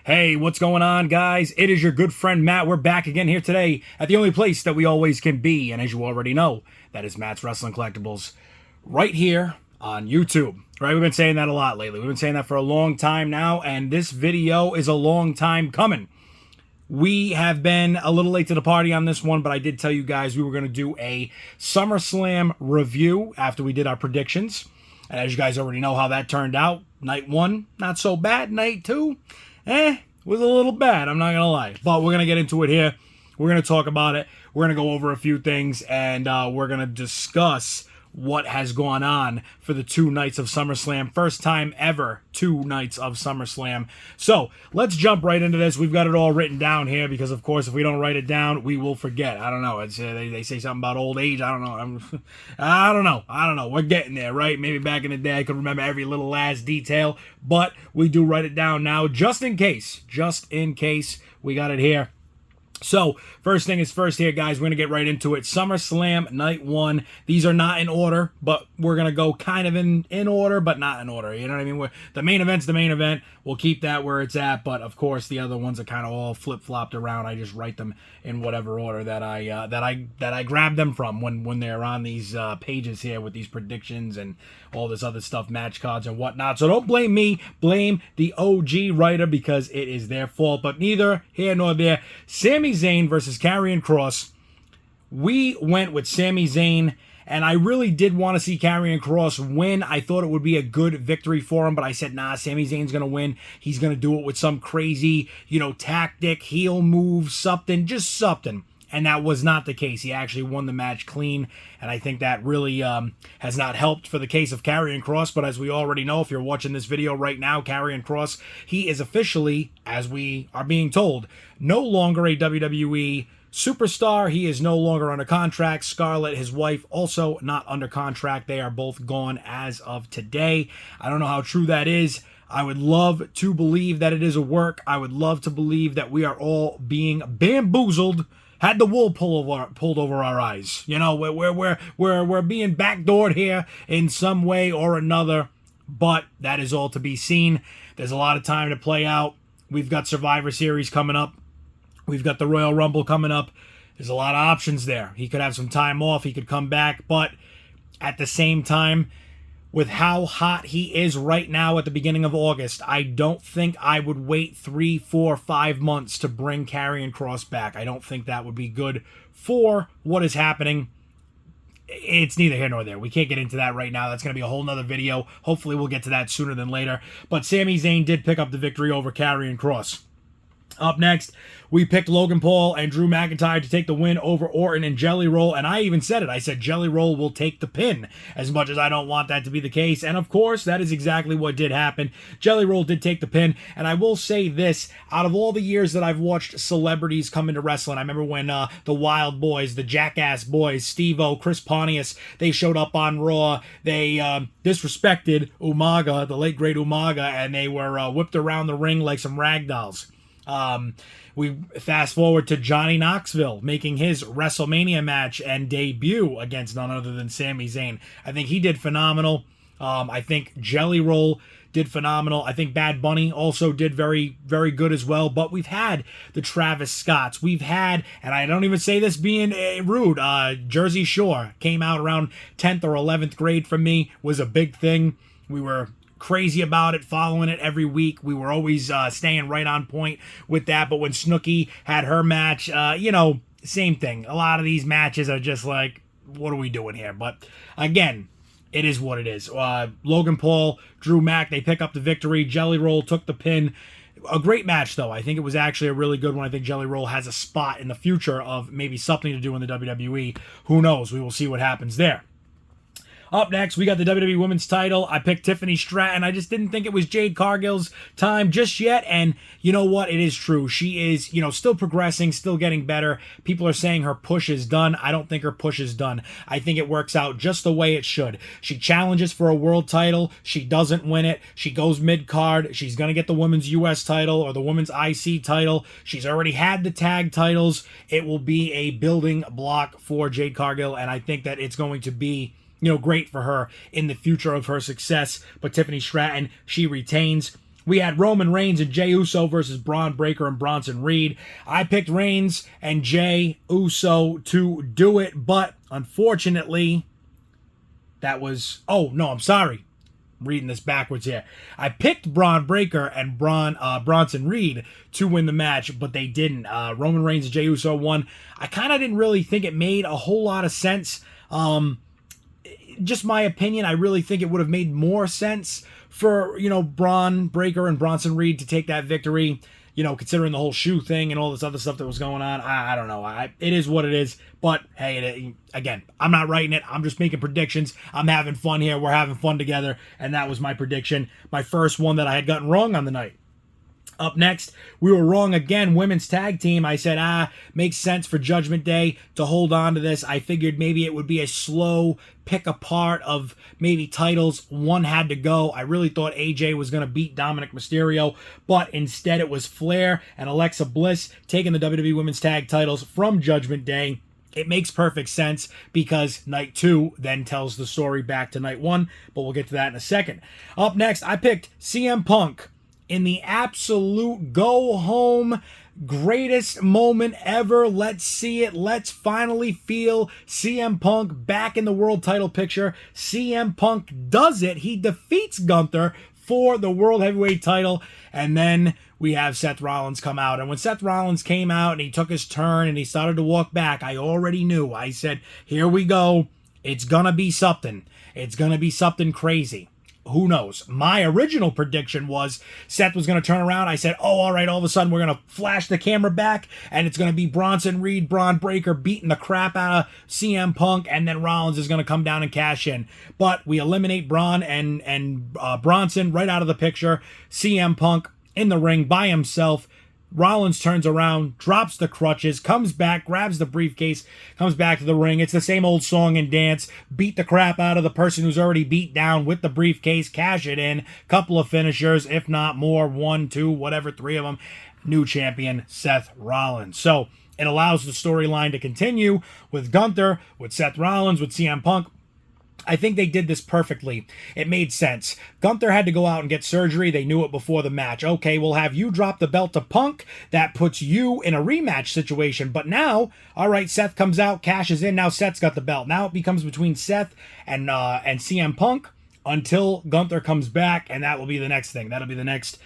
Hey, what's going on, guys? It is your good friend Matt. We're back again here today at the only place that we always can be. And as you already know, that is Matt's Wrestling Collectibles right here on YouTube. Right? We've been saying that a lot lately. We've been saying that for a long time now, and this video is a long time coming. We have been a little late to the party on this one, but I did tell you guys we were going to do a SummerSlam review after we did our predictions. And as you guys already know how that turned out, night one, not so bad. Night two, was a little bad, I'm not going to lie. But we're going to get into it here. We're going to talk about it. We're going to go over a few things, and we're going to discuss what has gone on for the 2 nights of SummerSlam. First time ever, 2 nights of SummerSlam. So, let's jump right into this. We've got it all written down here because, of course, if we don't write it down, we will forget. I don't know. It's, they say something about old age. I don't know. I don't know. We're getting there, right? Maybe back in the day I could remember every little last detail, but we do write it down now just in case. Just in case we got it here. So, first thing is first here, guys. We're going to get right into it. SummerSlam Night 1. These are not in order, but we're going to go kind of in order, but not in order. You know what I mean? The main event's the main event. We'll keep that where it's at, but of course, the other ones are kind of all flip-flopped around. I just write them in whatever order that I grab them from when they're on these pages here with these predictions and all this other stuff, match cards and whatnot. So don't blame me. Blame the OG writer because it is their fault, but neither here nor there. Sami Zayn versus Karrion Kross. We went with Sami Zayn, and I really did want to see Karrion Kross win. I thought it would be a good victory for him, but I said, nah, Sami Zayn's going to win. He's going to do it with some crazy, tactic, heel move, something, just something. And that was not the case. He actually won the match clean, and I think that really has not helped for the case of Karrion Kross. But as we already know, if you're watching this video right now, Karrion Kross, he is officially, as we are being told, no longer a WWE superstar. He is no longer under contract. Scarlett, his wife, also not under contract. They are both gone as of today. I don't know how true that is. I would love to believe that it is a work. I would love to believe that we are all being bamboozled. Had the wool pulled over our eyes. We're being backdoored here in some way or another, but that is all to be seen. There's a lot of time to play out. We've got Survivor Series coming up. We've got the Royal Rumble coming up. There's a lot of options there. He could have some time off. He could come back, but at the same time, with how hot he is right now at the beginning of August, I don't think I would wait 3, 4, 5 months to bring Karrion Kross back. I don't think that would be good for what is happening. It's neither here nor there. We can't get into that right now. That's going to be a whole nother video. Hopefully we'll get to that sooner than later. But Sami Zayn did pick up the victory over Karrion Kross. Up next, we picked Logan Paul and Drew McIntyre to take the win over Orton and Jelly Roll, and I even said it. I said Jelly Roll will take the pin, as much as I don't want that to be the case, and of course, that is exactly what did happen. Jelly Roll did take the pin, and I will say this, out of all the years that I've watched celebrities come into wrestling, I remember when the Wild Boys, the Jackass Boys, Steve-O, Chris Pontius, they showed up on Raw, they disrespected Umaga, the late great Umaga, and they were whipped around the ring like some ragdolls. We fast forward to Johnny Knoxville making his WrestleMania match and debut against none other than Sami Zayn. I think he did phenomenal. I think Jelly Roll did phenomenal. I think Bad Bunny also did very, very good as well. But we've had the Travis Scotts. We've had, and I don't even say this being rude, Jersey Shore came out around 10th or 11th grade for me, was a big thing. We were crazy about it, following it every week. We were always staying right on point with that. But when Snooki had her match, same thing. A lot of these matches are just like, what are we doing here? But again, it is what it is. Logan Paul, Drew Mac, they pick up the victory. Jelly Roll took the pin. A great match, though. I think it was actually a really good one. I think Jelly Roll has a spot in the future of maybe something to do in the WWE. Who knows? We will see what happens there. Up next, we got the WWE Women's title. I picked Tiffany Stratton. I just didn't think it was Jade Cargill's time just yet. And you know what? It is true. She is, still progressing, still getting better. People are saying her push is done. I don't think her push is done. I think it works out just the way it should. She challenges for a world title. She doesn't win it. She goes mid-card. She's going to get the Women's U.S. title or the Women's IC title. She's already had the tag titles. It will be a building block for Jade Cargill, and I think that it's going to be great for her in the future of her success. But Tiffany Stratton, she retains. we had Roman Reigns and Jey Uso versus Braun Breaker and Bronson Reed. I picked Reigns and Jey Uso to do it, but unfortunately, that was... Oh, no, I'm sorry. I'm reading this backwards here. I picked Braun Breaker and Bronson Reed to win the match, but they didn't. Roman Reigns and Jey Uso won. I kind of didn't really think it made a whole lot of sense. Just my opinion, I really think it would have made more sense for, Braun Breaker and Bronson Reed to take that victory, considering the whole shoe thing and all this other stuff that was going on. I don't know. It is what it is. But, hey, again, I'm not writing it. I'm just making predictions. I'm having fun here. We're having fun together. And that was my prediction. My first one that I had gotten wrong on the night. Up next, we were wrong again. Women's tag team. I said, makes sense for Judgment Day to hold on to this. I figured maybe it would be a slow pick apart of maybe titles. One had to go. I really thought AJ was going to beat Dominic Mysterio, but instead it was Flair and Alexa Bliss taking the WWE Women's Tag titles from Judgment Day. It makes perfect sense because night 2 then tells the story back to night 1, but we'll get to that in a second. Up next, I picked CM Punk in the absolute go-home greatest moment ever. Let's see it. Let's finally feel CM Punk back in the world title picture. CM Punk does it. He defeats Gunther for the World Heavyweight title, and then we have Seth Rollins come out. And when Seth Rollins came out and he took his turn and he started to walk back, I already knew. I said, here we go. It's gonna be something. It's gonna be something crazy. Who knows? My original prediction was Seth was going to turn around. I said, all right, all of a sudden we're going to flash the camera back and it's going to be Bronson Reed, Braun Breaker beating the crap out of CM Punk, and then Rollins is going to come down and cash in. But we eliminate Braun and Bronson right out of the picture. CM Punk in the ring by himself. Rollins turns around, drops the crutches, comes back, grabs the briefcase, comes back to the ring. It's the same old song and dance. Beat the crap out of the person who's already beat down with the briefcase, cash it in. Couple of finishers, if not more, 1, 2, whatever, 3 of them. New champion, Seth Rollins. So it allows the storyline to continue with Gunther, with Seth Rollins, with CM Punk. I think they did this perfectly. It made sense. Gunther had to go out and get surgery. They knew it before the match. Okay, we'll have you drop the belt to Punk. That puts you in a rematch situation. But now, all right, Seth comes out, cashes in. Now Seth's got the belt. Now it becomes between Seth and CM Punk until Gunther comes back, and that will be the next thing. That'll be the next,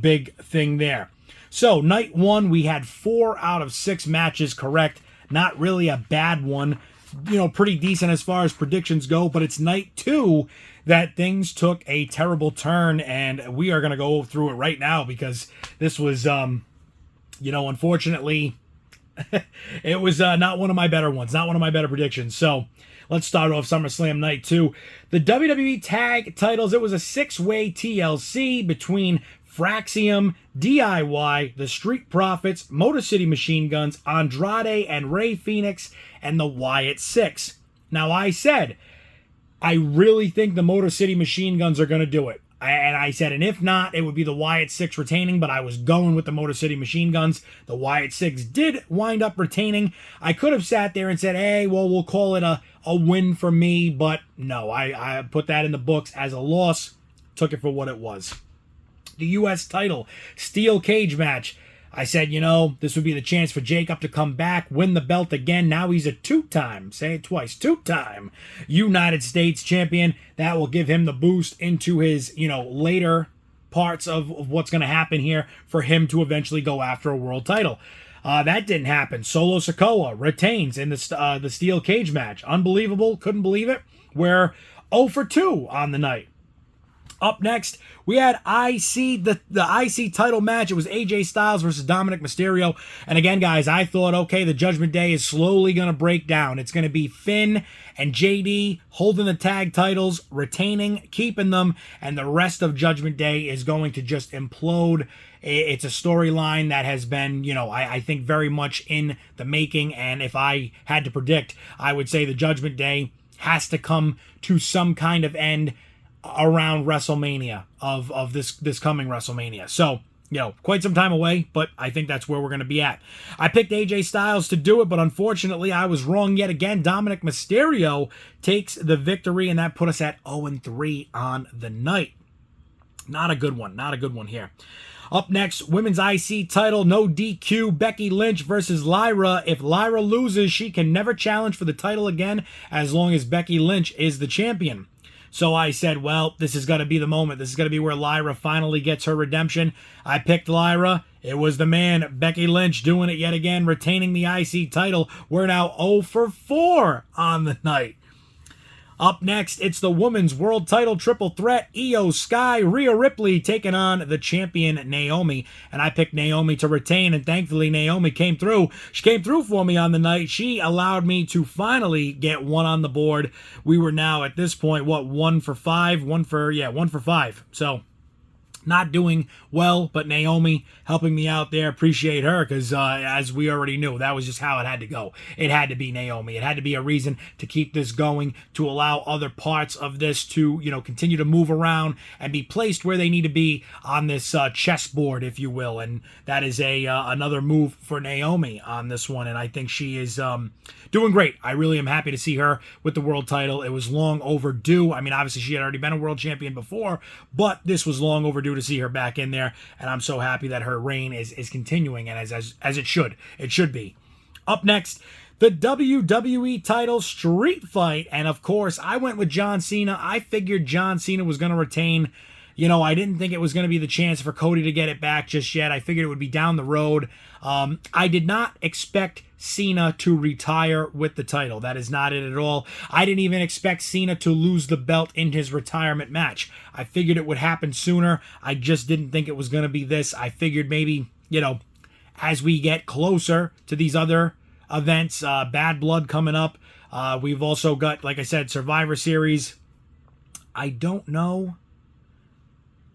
big thing there. So, night 1, we had 4 out of 6 matches correct. Not really a bad one. Pretty decent as far as predictions go, but it's night 2 that things took a terrible turn, and we are going to go through it right now because this was, unfortunately, it was not one of my better ones, not one of my better predictions. So let's start off SummerSlam night 2. The WWE Tag titles, it was a 6-way TLC between Fraxium, DIY, the Street Profits, Motor City Machine Guns, Andrade and Rey Fenix, and the Wyatt Six. Now, I said, I really think the Motor City Machine Guns are going to do it. And I said, and if not, it would be the Wyatt Six retaining, but I was going with the Motor City Machine Guns. The Wyatt Six did wind up retaining. I could have sat there and said, hey, well, we'll call it a win for me, but no, I put that in the books as a loss, took it for what it was. The U.S. title, steel cage match. I said, this would be the chance for Jacob to come back, win the belt again. Now he's a 2-time, say it twice, 2-time United States champion. That will give him the boost into his, later parts of what's going to happen here for him to eventually go after a world title. That didn't happen. Solo Sikoa retains in the steel cage match. Unbelievable. Couldn't believe it. We're 0 for 2 on the night. Up next, we had the IC title match. It was AJ Styles versus Dominic Mysterio. And again, guys, I thought, okay, the Judgment Day is slowly going to break down. It's going to be Finn and JD holding the tag titles, retaining, keeping them, and the rest of Judgment Day is going to just implode. It's a storyline that has been, I think very much in the making. And if I had to predict, I would say the Judgment Day has to come to some kind of end around WrestleMania of this coming WrestleMania. So, quite some time away, but I think that's where we're going to be at. I picked AJ Styles to do it, but unfortunately I was wrong yet again. Dominic Mysterio takes the victory, and that put us at 0-3 on the night. Not a good one. Not a good one here. Up next, women's IC title, no DQ, Becky Lynch versus Lyra. If Lyra loses, she can never challenge for the title again as long as Becky Lynch is the champion. So I said, well, this is going to be the moment. This is going to be where Lyra finally gets her redemption. I picked Lyra. It was the man, Becky Lynch, doing it yet again, retaining the IC title. We're now 0 for 4 on the night. Up next, it's the women's world title triple threat. Io Sky, Rhea Ripley taking on the champion Naomi. And I picked Naomi to retain, and thankfully Naomi came through. She came through for me on the night. She allowed me to finally get one on the board. We were now at this point, what, 1 for 5? 1 for 5. So, not doing well, but Naomi helping me out there. Appreciate her because, as we already knew, that was just how it had to go. It had to be Naomi. It had to be a reason to keep this going, to allow other parts of this to, continue to move around and be placed where they need to be on this chessboard, if you will. And that is another move for Naomi on this one. And I think she is doing great. I really am happy to see her with the world title. It was long overdue. I mean, obviously she had already been a world champion before, but this was long overdue to see her back in there, and I'm so happy that her reign is continuing, and as it should. It should be. Up next, the WWE title street fight, and of course, I went with John Cena. I figured John Cena was going to retain. I didn't think it was going to be the chance for Cody to get it back just yet. I figured it would be down the road. I did not expect Cena to retire with the title. That is not it at all. I didn't even expect Cena to lose the belt in his retirement match. I figured it would happen sooner. I just didn't think it was going to be this. I figured maybe, as we get closer to these other events, Bad Blood coming up. We've also got, like I said, Survivor Series. I don't know.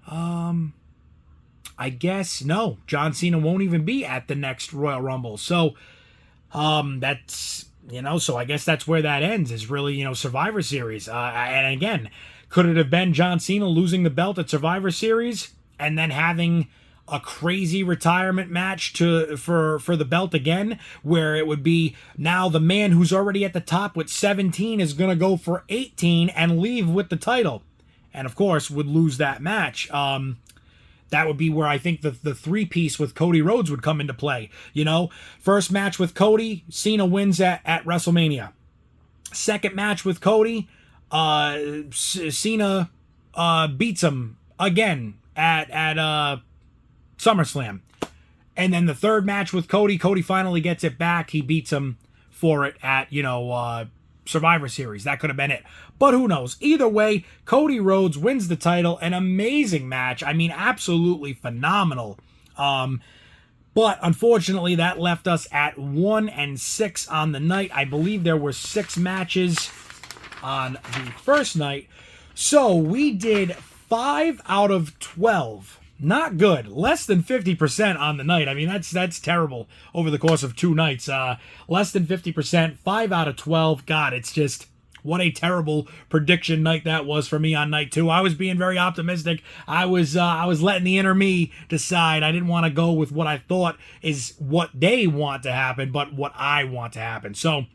I guess no. John Cena won't even be at the next Royal Rumble. So, that's, so I guess that's where that ends, is really, Survivor Series. And again, could it have been John Cena losing the belt at Survivor Series and then having a crazy retirement match for the belt again, where it would be now the man who's already at the top with 17 is going to go for 18 and leave with the title, and of course would lose that match. That would be where I think the three-piece with Cody Rhodes would come into play. First match with Cody, Cena wins at WrestleMania. Second match with Cody, Cena beats him again at SummerSlam. And then the third match with Cody finally gets it back. He beats him for it at, Survivor Series. That could have been it. But who knows? Either way, Cody Rhodes wins the title. An amazing match. I mean, absolutely phenomenal. But unfortunately, that left us at 1-6 on the night. I believe there were 6 matches on the first night. So we did 5 out of 12. Not good. Less than 50% on the night. I mean, that's terrible over the course of 2 nights. Less than 50%, 5 out of 12. God, it's just, what a terrible prediction night that was for me on night 2. I was being very optimistic. I was letting the inner me decide. I didn't want to go with what I thought is what they want to happen, but what I want to happen. So,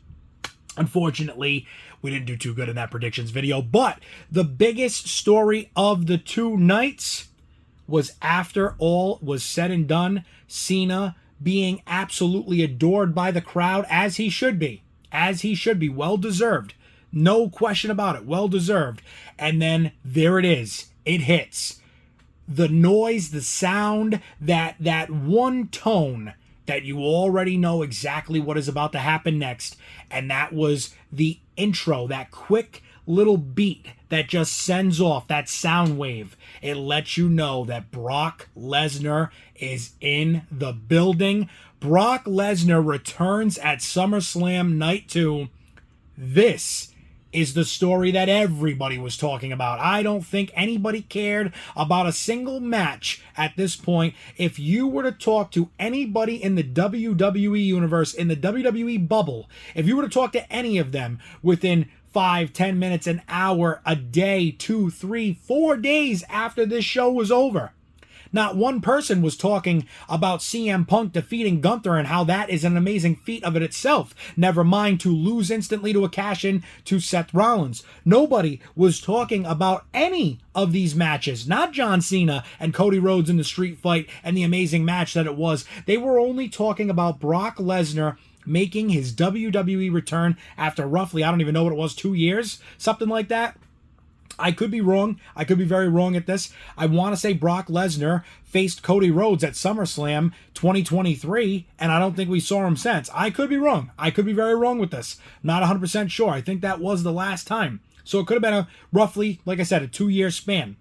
unfortunately, we didn't do too good in that predictions video. But the biggest story of the 2 nights was, after all was said and done, Cena being absolutely adored by the crowd, as he should be. As he should be. Well deserved. No question about it. Well deserved. And then there it is. It hits. The noise, the sound, that one tone that you already know exactly what is about to happen next. And that was the intro, that quick little beat that just sends off that sound wave. It lets you know that Brock Lesnar is in the building. Brock Lesnar returns at SummerSlam Night 2. This is the story that everybody was talking about. I don't think anybody cared about a single match at this point. If you were to talk to anybody in the WWE universe, in the WWE bubble, if you were to talk to any of them within 5, 10 minutes, an hour, a day, 2, 3, 4 days after this show was over, Not one person was talking about CM Punk defeating Gunther and how that is an amazing feat of it itself. Never mind to lose instantly to a cash-in to Seth Rollins. Nobody was talking about any of these matches. Not John Cena and Cody Rhodes in the street fight and the amazing match that it was. They were only talking about Brock Lesnar making his WWE return after roughly, I don't even know what it was, 2 years? Something like that. I could be wrong. I could be very wrong at this. I want to say Brock Lesnar faced Cody Rhodes at SummerSlam 2023, and I don't think we saw him since. I could be wrong. I could be very wrong with this. Not 100% sure. I think that was the last time. So it could have been a roughly, like I said, a 2-year span.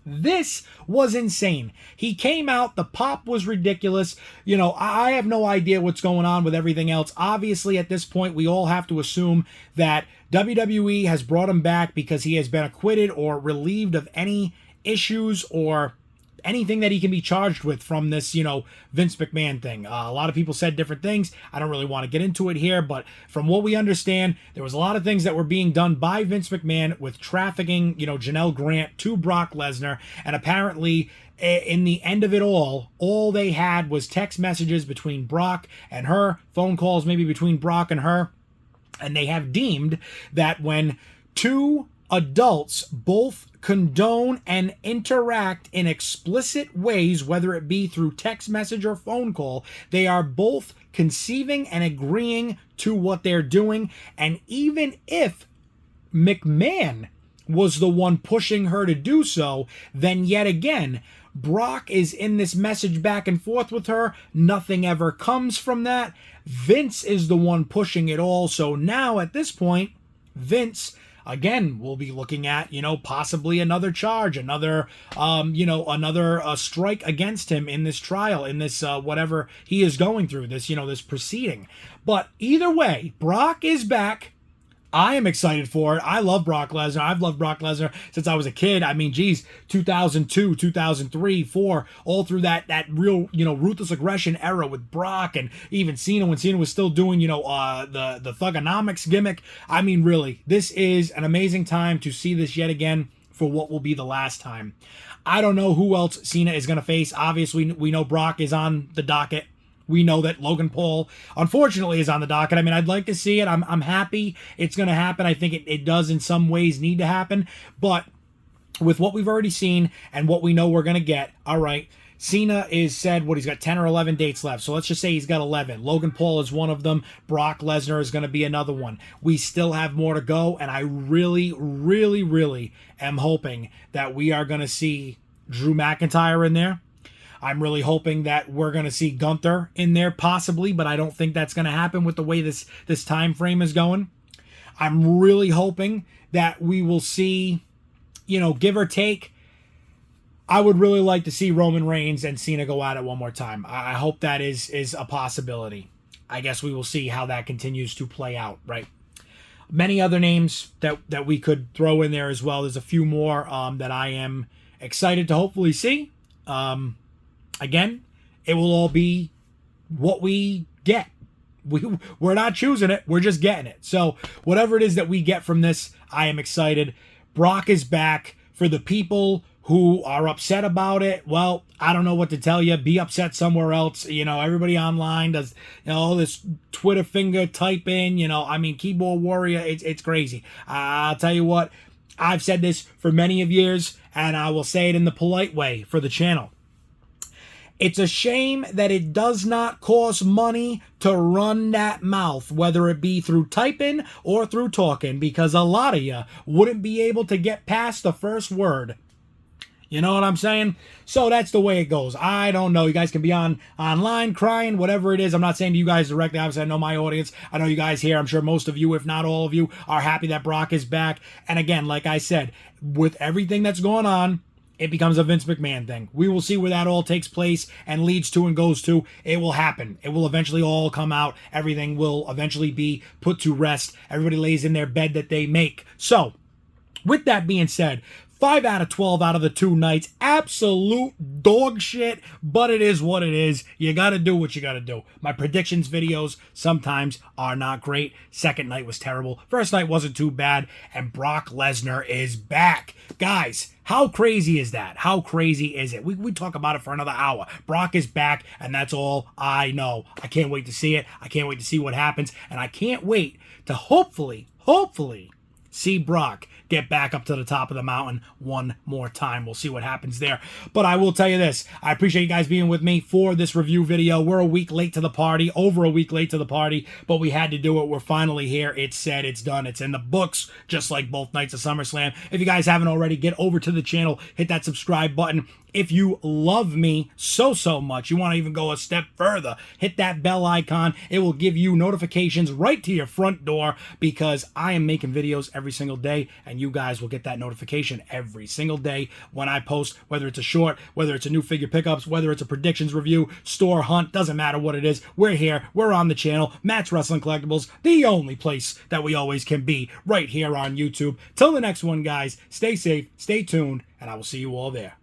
This was insane. He came out, the pop was ridiculous. You know, I have no idea what's going on with everything else. Obviously, at this point, we all have to assume that WWE has brought him back because he has been acquitted or relieved of any issues or anything that he can be charged with from this, you know, Vince McMahon thing. A lot of people said different things. I don't really want to get into it here, but from what we understand, there was a lot of things that were being done by Vince McMahon with trafficking, you know, Janelle Grant to Brock Lesnar, and apparently in the end of it all they had was text messages between Brock and her, phone calls maybe between Brock and her, and they have deemed that when two adults both condone and interact in explicit ways, whether it be through text message or phone call, they are both conceiving and agreeing to what they're doing. And even if McMahon was the one pushing her to do so, then yet again, Brock is in this message back and forth with her. Nothing ever comes from that. Vince is the one pushing it all. So now at this point, Vince again, we'll be looking at, you know, possibly another charge, another strike against him in this trial, in this whatever he is going through, this, you know, this proceeding. But either way, Brock is back. I am excited for it. I love Brock Lesnar. I've loved Brock Lesnar since I was a kid. I mean, geez, 2002, 2003, 4, all through that real, you know, ruthless aggression era with Brock, and even Cena when Cena was still doing, you know, the Thugonomics gimmick. I mean, really, this is an amazing time to see this yet again for what will be the last time. I don't know who else Cena is going to face. Obviously, we know Brock is on the docket. We know that Logan Paul, unfortunately, is on the docket. I mean, I'd like to see it. I'm happy it's going to happen. I think it does in some ways need to happen. But with what we've already seen and what we know we're going to get, all right, Cena is said, he's got 10 or 11 dates left. So let's just say he's got 11. Logan Paul is one of them. Brock Lesnar is going to be another one. We still have more to go. And I really, really, really am hoping that we are going to see Drew McIntyre in there. I'm really hoping that we're going to see Gunther in there possibly, but I don't think that's going to happen with the way this time frame is going. I'm really hoping that we will see, you know, give or take, I would really like to see Roman Reigns and Cena go at it one more time. I hope that is a possibility. I guess we will see how that continues to play out, right? Many other names that we could throw in there as well. There's a few more that I am excited to hopefully see. Again, it will all be what we get. We're not choosing it. We're just getting it. So whatever it is that we get from this, I am excited. Brock is back. For the people who are upset about it, well, I don't know what to tell you. Be upset somewhere else. You know, everybody online does, you know, this Twitter finger type in, you know, I mean, keyboard warrior, it's crazy. I'll tell you what, I've said this for many of years, and I will say it in the polite way for the channel. It's a shame that it does not cost money to run that mouth, whether it be through typing or through talking, because a lot of you wouldn't be able to get past the first word. You know what I'm saying? So that's the way it goes. I don't know. You guys can be online crying, whatever it is. I'm not saying to you guys directly. Obviously, I know my audience. I know you guys here. I'm sure most of you, if not all of you, are happy that Brock is back. And again, like I said, with everything that's going on, it becomes a Vince McMahon thing. We will see where that all takes place and leads to and goes to. It will happen. It will eventually all come out. Everything will eventually be put to rest. Everybody lays in their bed that they make. So, with that being said, 5 out of 12 out of the 2 nights. Absolute dog shit, but it is what it is. You got to do what you got to do. My predictions videos sometimes are not great. Second night was terrible. First night wasn't too bad. And Brock Lesnar is back. Guys, how crazy is that? How crazy is it? We talk about it for another hour. Brock is back, and that's all I know. I can't wait to see it. I can't wait to see what happens. And I can't wait to hopefully see Brock get back up to the top of the mountain one more time. We'll see what happens there. But I will tell you this. I appreciate you guys being with me for this review video. We're a week late to the party, over a week late to the party, but we had to do it. We're finally here. It's said, it's done. It's in the books, just like both nights of SummerSlam. If you guys haven't already, get over to the channel, hit that subscribe button. If you love me so much, you want to even go a step further, hit that bell icon. It will give you notifications right to your front door because I am making videos every single day, and you guys will get that notification every single day when I post, whether it's a short, whether it's a new figure pickups, whether it's a predictions review, store hunt, doesn't matter what it is. We're here. We're on the channel. Matt's Wrestling Collectibles, the only place that we always can be, right here on YouTube. Till the next one, guys, stay safe, stay tuned, and I will see you all there.